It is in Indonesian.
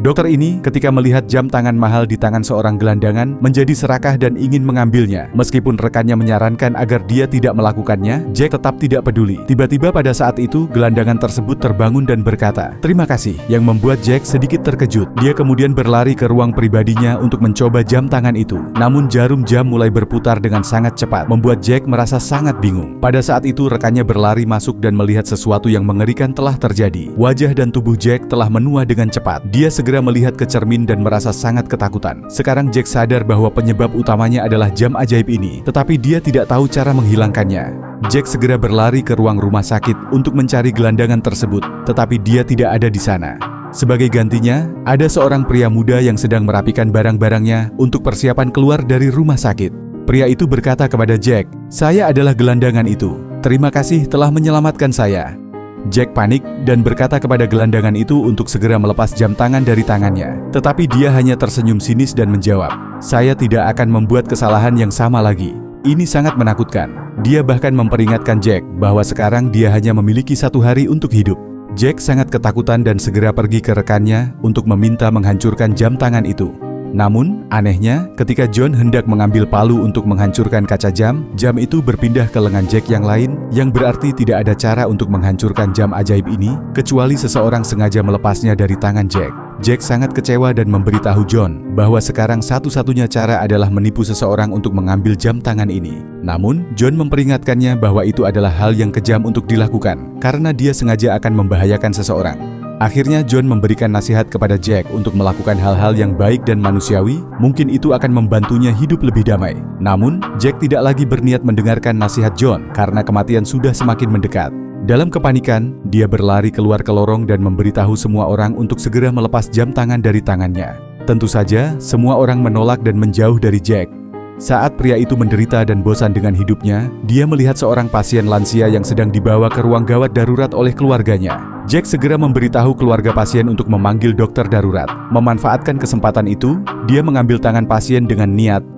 Dokter ini ketika melihat jam tangan mahal di tangan seorang gelandangan menjadi serakah dan ingin mengambilnya. Meskipun rekannya menyarankan agar dia tidak melakukannya, Jack tetap tidak peduli. Tiba-tiba pada saat itu gelandangan tersebut terbangun dan berkata, "Terima kasih," yang membuat Jack sedikit terkejut. Dia kemudian berlari ke ruang pribadinya untuk mencoba jam tangan itu. Namun jarum jam mulai berputar dengan sangat cepat, membuat Jack merasa sangat bingung. Pada saat itu rekannya berlari masuk dan melihat sesuatu yang mengerikan telah terjadi. Wajah dan tubuh Jack telah menua dengan cepat. Dia segera melihat ke cermin dan merasa sangat ketakutan. Sekarang Jack sadar bahwa penyebab utamanya adalah jam ajaib ini, tetapi dia tidak tahu cara menghilangkannya. Jack segera berlari ke ruang rumah sakit untuk mencari gelandangan tersebut, tetapi dia tidak ada di sana. Sebagai gantinya, ada seorang pria muda yang sedang merapikan barang-barangnya untuk persiapan keluar dari rumah sakit. Pria itu berkata kepada Jack, "Saya adalah gelandangan itu. Terima kasih telah menyelamatkan saya." Jack panik dan berkata kepada gelandangan itu untuk segera melepas jam tangan dari tangannya. Tetapi dia hanya tersenyum sinis dan menjawab, "Saya tidak akan membuat kesalahan yang sama lagi. Ini sangat menakutkan." Dia bahkan memperingatkan Jack bahwa sekarang dia hanya memiliki 1 hari untuk hidup. Jack sangat ketakutan dan segera pergi ke rekannya untuk meminta menghancurkan jam tangan itu. Namun, anehnya, ketika John hendak mengambil palu untuk menghancurkan kaca jam, jam itu berpindah ke lengan Jack yang lain, yang berarti tidak ada cara untuk menghancurkan jam ajaib ini, kecuali seseorang sengaja melepasnya dari tangan Jack. Jack sangat kecewa dan memberitahu John bahwa sekarang satu-satunya cara adalah menipu seseorang untuk mengambil jam tangan ini. Namun, John memperingatkannya bahwa itu adalah hal yang kejam untuk dilakukan, karena dia sengaja akan membahayakan seseorang. Akhirnya John memberikan nasihat kepada Jack untuk melakukan hal-hal yang baik dan manusiawi, mungkin itu akan membantunya hidup lebih damai. Namun, Jack tidak lagi berniat mendengarkan nasihat John karena kematian sudah semakin mendekat. Dalam kepanikan, dia berlari keluar ke lorong dan memberitahu semua orang untuk segera melepas jam tangan dari tangannya. Tentu saja, semua orang menolak dan menjauh dari Jack. Saat pria itu menderita dan bosan dengan hidupnya, dia melihat seorang pasien lansia yang sedang dibawa ke ruang gawat darurat oleh keluarganya. Jack segera memberitahu keluarga pasien untuk memanggil dokter darurat. Memanfaatkan kesempatan itu, dia mengambil tangan pasien dengan niat